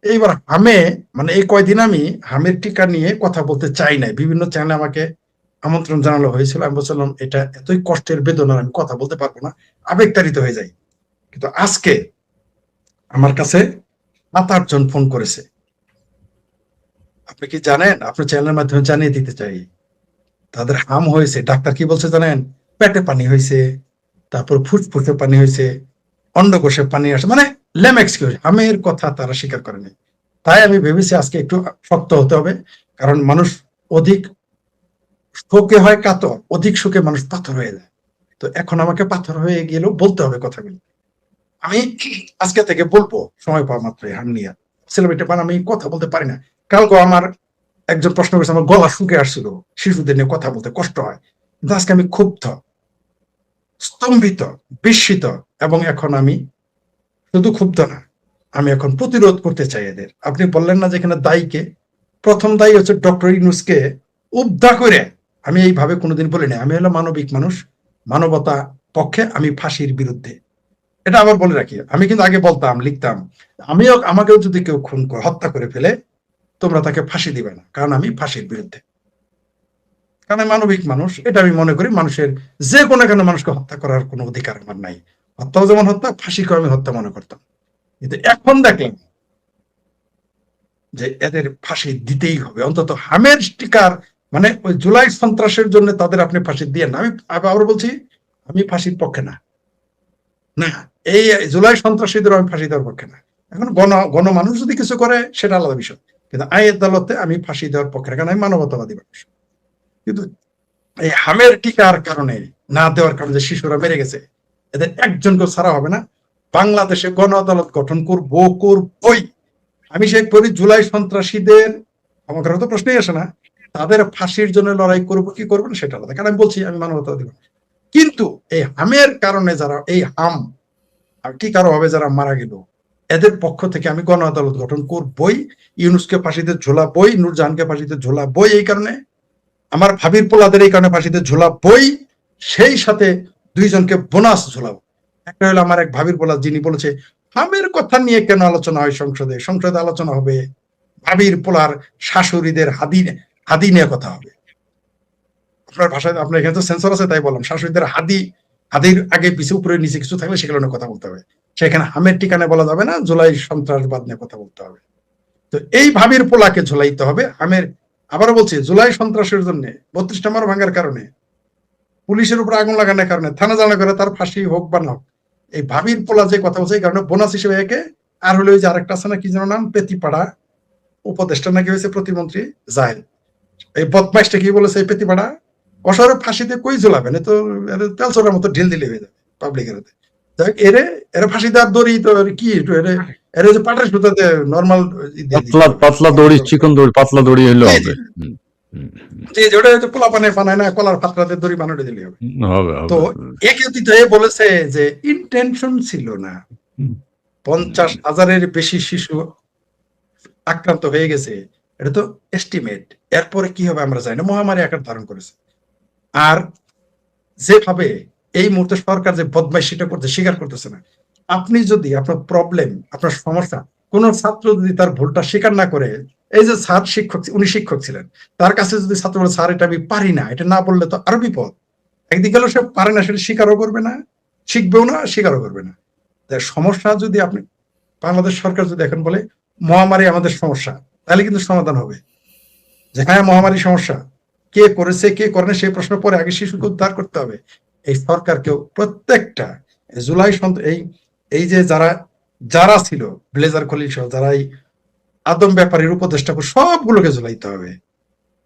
এইবার মানে এই কয়দিন আমি হামের টিকা নিয়ে কথা বলতে চাই নাই, বিভিন্ন চ্যানেলে আমাকে আমন্ত্রণ জানানো হয়েছিল, আমি বলছিলাম এটা এতই কষ্টের বেদনা, আমি কথা বলতে পারবো না, আবেগতাড়িত হয়ে যাই। কিন্তু আজকে আমার কাছে 7-8 জন ফোন করেছে। আপনি কি জানেন? আপনার চ্যানেলের মাধ্যমে জানিয়ে দিতে চাই, তাদের হাম হয়েছে। ডাক্তার কি বলছে জানেন? পেটে পানি হয়েছে, তারপর ফুসফুসে পানি হয়েছে, অন্ডকোষে পানি আসে, মানে লেম এক্সকিউজ, হামের কথা তারা স্বীকার করেনি। তাই আমি ভেবেছি আজকে একটু শক্ত হতে হবে, কারণ মানুষ অধিক শোকে হয় কাতর, অধিক শোকে মানুষ পাথর হয়ে যায়। তো এখন আমাকে পাথর হয়ে গেলেও বলতে হবে কথাগুলো। আমি আজকে থেকে বলবো সময় পাওয়া মাত্রই হাম নিয়ে। সেলিব্রিটি পান আমি কথা বলতে পারি না। কালকে আমার একজন প্রশ্ন করেছে আমার গলা শুকে আসছিল, শিশুদের নিয়ে কথা বলতে কষ্ট হয়। কিন্তু আজকে আমি ক্ষুব্ধ, স্তম্ভিত, বিস্মিত, এবং এখন আমি শুধু ক্ষুব্ধ না, আমি এখন প্রতিরোধ করতে চাই এদের। আপনি বললেন না যেখানে দায়ীকে, প্রথম দায়ী হচ্ছে ডক্টর ইউনূসকে উদ্ধার করে। আমি এইভাবে কোনোদিন বলি না, আমি হলো মানবিক মানুষ, মানবতা পক্ষে, আমি ফাঁসির বিরুদ্ধে। এটা আবার বলে রাখি, আমি কিন্তু আগে বলতাম, লিখতাম, আমাকেও যদি কেউ খুন করে হত্যা করে ফেলে, তোমরা তাকে ফাঁসি দিবে না, কারণ আমি ফাঁসির বিরুদ্ধে। কারণ আমি মানবিক মানুষ, এটা আমি মনে করি মানুষের যে কোনো কেন মানুষকে হত্যা করার কোনো অধিকার আমার নাই। হত্যাও যেমন হত্যা, ফাঁসিকেও আমি হত্যা মনে করতাম। কিন্তু এখন দেখলাম যে এদের ফাঁসি দিতেই হবে, অন্তত হামের স্টিকার, মানে ওই জুলাই সন্ত্রাসের জন্য তাদের আপনি ফাঁসি দিয়ে না। আমি আবার বলছি, আমি ফাঁসির পক্ষে না, না, এই জুলাই সন্ত্রাসীদের আমি ফাঁসি দেওয়ার পক্ষে না। এখন গণমানুষ যদি কিছু করে সেটা আলাদা বিষয়, কিন্তু আইন আদালতে আমি ফাঁসি দেওয়ার পক্ষে না, কারণ আমি মানবতাবাদী মানুষ। কিন্তু এই হামের টিকার কারণে, না দেওয়ার কারণে যে শিশুরা মেরে গেছে, এদের একজনকেও ছাড়া হবে না। বাংলাদেশে গণ আদালত গঠন করবই। আমি সেই করি জুলাই সন্ত্রাসীদের, আমার তো প্রশ্নই আসে না, তাদের ফাঁসির জন্য লড়াই করবো কি করবো না সেটা আলাদা, কারণ আমি বলছি আমি মানবতাবাদী মানুষ। কিন্তু এই হামের কারণে যারা, এই হাম আর কি কারো হবে যারা মারা গেল, এদের পক্ষ থেকে আমি গণ আদালত গঠন করবই। ইউনূসকে ফাঁসিতে ঝোলাবই, নূরজাহানকে ফাঁসিতে ঝোলাবই, এই কারণে আমার ভাবির পোলাদের এই কারণে ফাঁসিতে ঝোলাবই। সেই সাথে 2জনকে বোনাস ঝোলাবো। একটা হলো আমার এক ভাবির পোলা, যিনি বলেছে হামের কথা নিয়ে কেন আলোচনা হয় সংসদে, সংসদে আলোচনা হবে ভাবির পোলার শাশুড়িদের হাদি, হাদি নিয়ে কথা হবে। আপনার ভাষায়, আপনার এখানে তো সেন্সর আছে তাই বললাম, শাশুড়িদের হাদি, হাদির আগে পিছিয়ে উপরে নিচে কিছু থাকলে সেগুলো নিয়ে কথা বলতে হবে। সেখানে হামের ঠিকানা বলা যাবে না, জুলাই সন্ত্রাসবাদ নিয়ে কথা বলতে হবে। তো এই ভাবির পোলাকে ঝোলাইতে হবে হামের। আবারও বলছি, জুলাই সন্ত্রাসের জন্য 32 নম্বর ভাঙার কারণে, পুলিশের উপর আগুন লাগানোর কারণে, থানা জানা করে তার ফাঁসি হোক বা না হোক, এই ভাবির পোলা যে কথা বলছে এই কারণে বোনাস হিসেবে একে। আর হলো ওই যে আরেকটা আছে না, কি যেন নাম, পেতিপাড়া উপদেষ্টা নাকি হয়েছে প্রতিমন্ত্রী জাহেদ, এই বদমাইশটা কি বলেছে, এই পেতিপাড়া অসরে ফাঁসিতে কই ঝোলাবেন, তো তেল চোরার মতো ঢিল দিলে হয়ে যাবে পাবলিকের হাতে। এরে এরা ফাঁসি দেওয়ার দড়ি তো কি এরে, এর যে পাটের সুতাতে নর্মাল পাতলা পাতলা দড়ি, চিকন দড়ি, পাতলা দড়ি হইলে হবে। যে ওটা হয়তো পোলা পানে বানায় না, কলার পাতলাতে দড়ি বানাতে দিলে হবে। তো একে দিতে বলেছে যে ইন্টেনশন ছিল না, 50,000-এর বেশি শিশু আক্রান্ত হয়ে গেছে, এটা তো এস্টিমেট। এরপরে কি হবে আমরা জানি না, মহামারী আকার ধারণ করেছে। আর যেভাবে এই মুহূর্তে সরকার যে বদমাইশিটা করতে স্বীকার করতেছে না। আপনি যদি আপনার প্রবলেম, আপনার সমস্যা, কোন ছাত্র যদি তার ভুলটা স্বীকার না করে, এই যে স্যার শিক্ষক, উনি শিক্ষক ছিলেন, তার কাছে যদি ছাত্র বলে স্যার এটা আমি পারি না, এটা না বললে তো আরো বিপদ। একদিকে গেল সে পারে না, সেটা স্বীকারও করবে না, শিখবেও না, স্বীকারও করবে না। সমস্যা যদি আপনি, বাংলাদেশ সরকার যদি এখন বলে মহামারী আমাদের সমস্যা, তাহলে কিন্তু সমাধান হবে। যে হ্যাঁ মহামারী সমস্যা, কে করেছে কে করেনি সেই প্রশ্ন পরে, আগে শিশুকে উদ্ধার করতে হবে। এই সরকারকেও প্রত্যেকটা জুলাই এই এই যে যারা যারা ছিল ব্লেজার খলিল সহ যারা এই আদম ব্যাপারীর উপদেষ্টা, সবগুলোকে ঝুলাইতে হবে।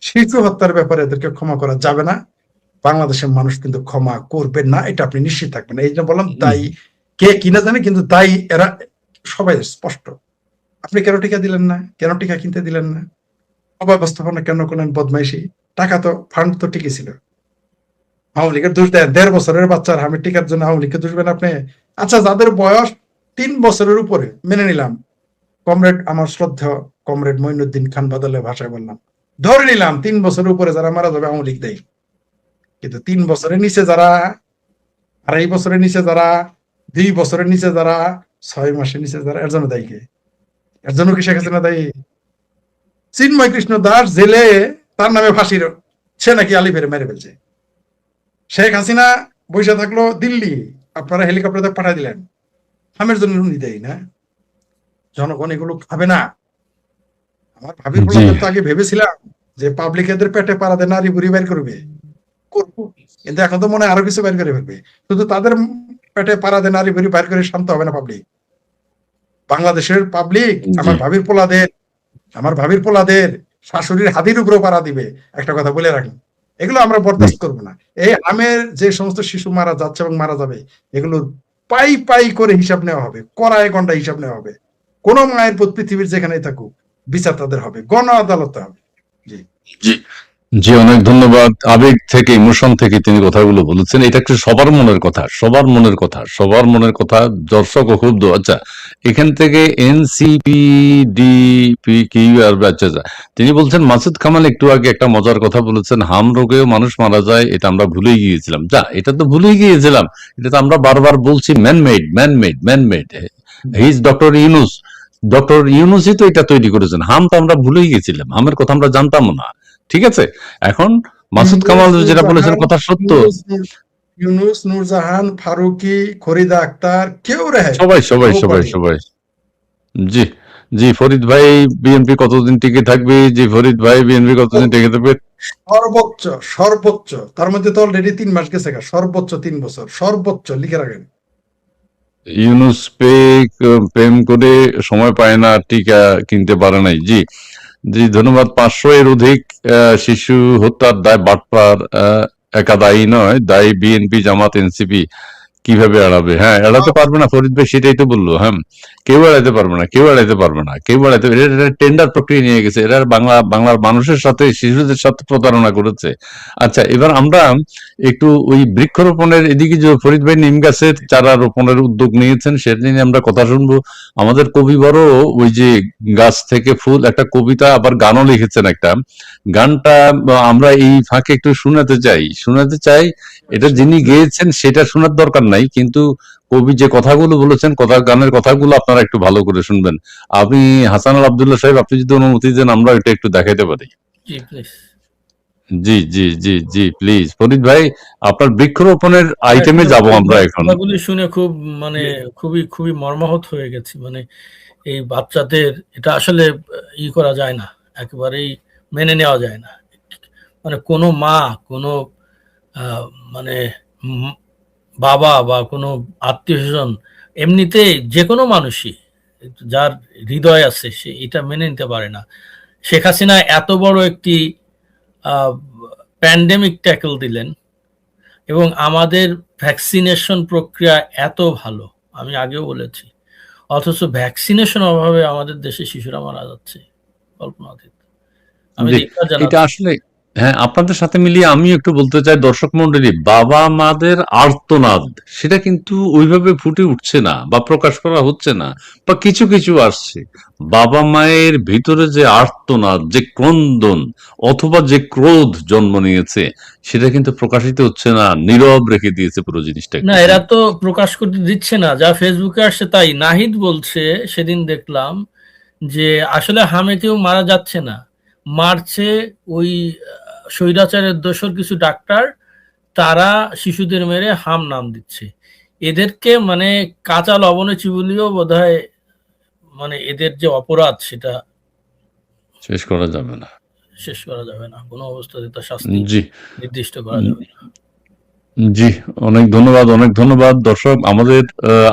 শিশু হত্যার ব্যাপারে এদেরকে ক্ষমা করা যাবে না। বাংলাদেশের মানুষ কিন্তু ক্ষমা করবে না, এটা আপনি নিশ্চিত থাকবেন। এই জন্য বললাম দায়ী কে কিনা জানে, কিন্তু দায়ী এরা সবাই স্পষ্ট। আপনি কেন টিকা দিলেন না, কেন টিকা কিনতে দিলেন না, অব্যবস্থাপনা কেন করলেন, বদমাইশি, টাকা তো ফান্ড তো ঠিকই ছিল। আওয়ামী লীগের দোষ দেন, 1.5 বছরের বাচ্চার হামি টিকার জন্য আওয়ামী লীগকে দোষবেন আপনি? আচ্ছা, যাদের বয়স 3 বছরের উপরে মেনে নিলাম, কমরেড, আমার শ্রদ্ধেয় কমরেড মঈনুদ্দিন খান বাদলের ভাষায় বললাম, ধরে নিলাম 3 বছরের উপরে যারা মারা যাবে আওয়ামী লীগ দেয়। কিন্তু 3 বছরের নিচে যারা, 2.5 বছরের নিচে যারা, 2 বছরের নিচে যারা, 6 মাসের নিচে যারা, এর জন্য দায়ী কে? এর জন্য কি শেখ হাসিনা দায়ী? চিন্ময় কৃষ্ণ দাস জেলে, তার নামে ফাঁসির, সে নাকি আলিফের মেরে ফেলছে। শেখ হাসিনা বসে থাকলো দিল্লি, আপনারা হেলিকপ্টারে পাঠিয়ে দিলেন, হামের জন্য উনি দেয় না? জনগণ এগুলো খাবে না। আমার ভাবির পোলাদের তো আগে ভেবেছিলাম যে পাবলিক এদের পেটে পাড়াতে নারী বুড়ি বের করবে, করবো, কিন্তু এখন তো মনে হয় আরো কিছু বের করে ফেলবে। শুধু তাদের পেটে পাড়াতে নারী বুড়ি বের করে শান্ত হবে না পাবলিক। বাংলাদেশের পাবলিক আমার ভাবির পোলাদের শাশুড়ির হাতির উপরে পাড়া দিবে, একটা কথা বলে রাখি। এগুলো আমরা বরদাস্ত করবো না। এই আমের যে সমস্ত শিশু মারা যাচ্ছে এবং মারা যাবে, এগুলোর পাই পাই করে হিসাব নেওয়া হবে, কড়ায় গন্ডা হিসাব নেওয়া হবে। কোন মায়ের পুত পৃথিবীর যেখানেই থাকুক, বিচার তাদের হবে, গণ আদালতে হবে। জি জি জি, অনেক ধন্যবাদ। আবেগ থেকে, ইমোশন থেকে তিনি কথাগুলো বলেছেন। এটা একটু সবার মনের কথা, সবার মনের কথা, সবার মনের কথা। দর্শক ও ক্ষুব্ধ। আচ্ছা, এখান থেকে এনসিপি ডিপি কিউ আর আচ্ছা, তিনি বলছেন মাসুদ কামাল একটু আগে একটা মজার কথা বলেছেন, হাম রোগেও মানুষ মারা যায়, এটা আমরা ভুলেই গিয়েছিলাম। যা, এটা তো ভুলেই গিয়েছিলাম, এটা তো আমরা বারবার বলছি manmade manmade manmade. He is doctor ইউনুসই তো এটা তৈরি করেছেন। হাম তো আমরা ভুলেই গেছিলাম, হামের কথা আমরা জানতাম না। ঠিক আছে, এখন মাসুদ কামাল যেটা বলেছেন কথা সত্য। ইউনুস, নূরজাহান, ফারুকি, ফরিদা আক্তার, কেউ রেহাই, সবাই সবাই সবাই সবাই। জি জি, ফরিদ ভাই বিএনপি কতদিন টিকে থাকবে? জি, ফরিদ ভাই বিএনপি কতদিন টিকে থাকবে? সর্বোচ্চ সর্বোচ্চ, তার মধ্যে তো অলরেডি 3 মাস গেছে, সর্বোচ্চ 3 বছর, সর্বোচ্চ লিখে রাখেন। ইউনুস প্রেম করে সময় পায় না, টিকা কিনতে পারে নাই। জি জি, ধন্যবাদ। 500 এর অধিক শিশু হত্যার দায় বাটপার একা দায়ী নয়, দায়ী বিএনপি, জামাত, এনসিপি। কিভাবে এড়াবে? হ্যাঁ, এড়াতে পারবে না, ফরিদ ভাই সেটাই তো বললো। হ্যাঁ, কেউ এড়াইতে পারবে না, কেউ এড়াইতে পারবে না, কেউ এড়াইতে। এটা টেন্ডার প্রক্রিয়া নিয়ে গেছে, এরা বাংলার মানুষের সাথে, শিশুদের সাথে প্রতারণা করেছে। আচ্ছা, এবার আমরা একটু ওই বৃক্ষরোপণের এদিকে, যে ফরিদ ভাই নিম গাছের চারা রোপণের উদ্যোগ নিয়েছেন, সেটা নিয়ে আমরা কথা শুনবো। আমাদের কবি বড় ওই যে গাছ থেকে ফুল, একটা কবিতা আবার গানও লিখেছেন একটা। গানটা আমরা এই ফাঁকে একটু শোনাতে চাই। এটা যিনি গেয়েছেন সেটা শোনার দরকার নাই, কিন্তু কবি যে কথাগুলো বলেছেন, গানের কথাগুলো আপনারা একটু ভালো করে শুনবেন। আপনি হাসান আল আব্দুল্লাহ সাহেব, আপনি যদি অনুমতি দেন আমরা এটা একটু দেখাইতে পারি। জি জি জি জি, প্লিজ ফরিদ ভাই, আপনার বৃক্ষরোপণের আইটেমে যাব আমরা এখন। কথাগুলি শুনে খুব মানে খুবই খুবই মর্মাহত হয়ে গেছি। মানে এই বাচ্চাদের এটা আসলে করা যায় না, একেবারেই মেনে নেওয়া যায় না। মানে কোনো মা, কোনো মানে বাবা বা কোনো আত্মীয় স্বজন, এমনিতে যে কোনো মানুষই যার হৃদয় আছে সে এটা মেনে নিতে পারে না। শেখ হাসিনা এত বড় একটি প্যান্ডেমিক ট্যাকল দিলেন এবং আমাদের ভ্যাকসিনেশন প্রক্রিয়া এত ভালো, আমি আগেও বলেছি, অথচ ভ্যাকসিনেশন অভাবে আমাদের দেশে শিশুরা মারা যাচ্ছে কল্পনাতীত। আমি এটা আসলে, হ্যাঁ, আপনাদের সাথে মিলিয়ে আমি একটু বলতে চাই, দর্শক মন্ডলী, বাবা মাদের আর্তনাদ সেটা কিন্তু ওইভাবে ফুটে উঠছে না বা প্রকাশ করা হচ্ছে না, বা কিছু কিছু আসছে। বাবা মায়ের ভিতরে যে আর্তনাদ, যে ক্রন্দন অথবা যে ক্রোধ জন্ম নিয়েছে, সেটা কিন্তু প্রকাশিত হচ্ছে না, নীরব রেখে দিয়েছে পুরো জিনিসটা। না, এরা তো প্রকাশ করতে দিচ্ছে না, যা ফেসবুকে আসছে তাই। নাহিদ বলছে, সেদিন দেখলাম যে আসলে হামে কেউ মারা যাচ্ছে না, মারছে ওই স্বৈরাচারের দোসর কিছু ডাক্তার, তারা শিশুদের মেরে হাম নাম দিচ্ছে। এদেরকে মানে কাঁচা লবণে চিবুলিও বোধহয় মানে এদের যে অপরাধ সেটা শেষ করা যাবে না, কোনো অবস্থাতে তার শাস্তি নির্দিষ্ট করা যাবে না। জি, অনেক ধন্যবাদ দর্শক। আমাদের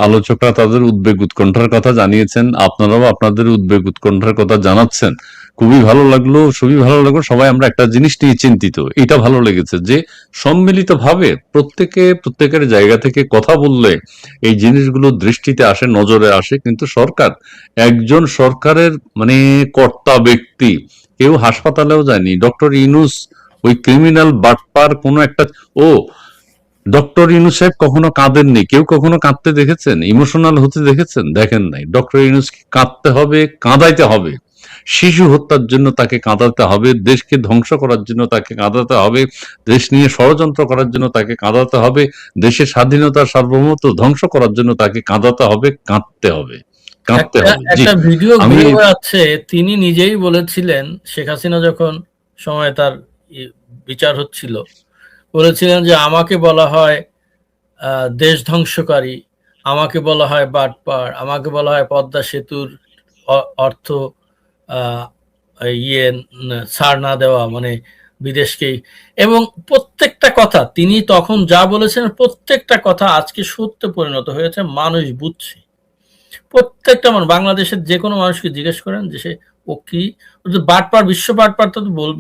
আলোচকরা তাদের উদ্বেগ উৎকণ্ঠার কথা জানিয়েছেন, আপনারাও আপনাদের উদ্বেগ উৎকণ্ঠার কথা জানাচ্ছেন। খুবই ভালো লাগলো, সবাই আমরা একটা জিনিস নিয়ে চিন্তিত। এটা ভালো লেগেছে যে সম্মিলিতভাবে প্রত্যেকের জায়গা থেকে কথা বললে এই জিনিসগুলো দৃষ্টিতে আসে, নজরে আসে। কিন্তু একজন সরকারের মানে কর্তা ব্যক্তি, কেউ হাসপাতালেও যায়নি। ডক্টর ইউনূস ওই ক্রিমিনাল বাটপার কোন একটা, ডক্টর ইউনূস সাহেব কখনো কাঁদেননি। কেউ কখনো কাঁদতে দেখেছেন, ইমোশনাল হতে দেখেছেন? দেখেন নাই। ডক্টর ইউনূস কাঁদতে হবে, কাঁদাইতে হবে। শিশু হত্যার জন্য তাকে কাঁদাতে হবে, দেশকে ধ্বংস করার জন্য তাকে কাঁদাতে হবে, দেশ নিয়ে ষড়যন্ত্র করার জন্য তাকে কাঁদাতে হবে, দেশের স্বাধীনতা সার্বভৌমত্ব ধ্বংস করার জন্য তাকে কাঁদাতে হবে, কাঁদতে হবে। কাঁদতে হবে। জি, একটা ভিডিও আমি ঘুরে বেড়াচ্ছে, তিনি নিজেই বলেছিলেন শেখ হাসিনা যখন সময় তার বিচার হচ্ছিল, বলেছিলেন যে আমাকে বলা হয় দেশ ধ্বংসকারী, আমাকে বলা হয় বাটপার, আমাকে বলা হয় পদ্মা সেতুর অর্থ আহ, ছাড় না দেওয়া, মানে বিদেশকেই। এবং প্রত্যেকটা কথা তিনি তখন যা বলেছেন, প্রত্যেকটা কথা আজকে সত্য পরিণত হয়েছে, মানুষ বুঝছে। প্রত্যেকটা মানুষ, বাংলাদেশের যে কোনো মানুষকে জিজ্ঞেস করেন যে সে ও কি বাটপার, বিশ্ব বাটপার তো বলবে।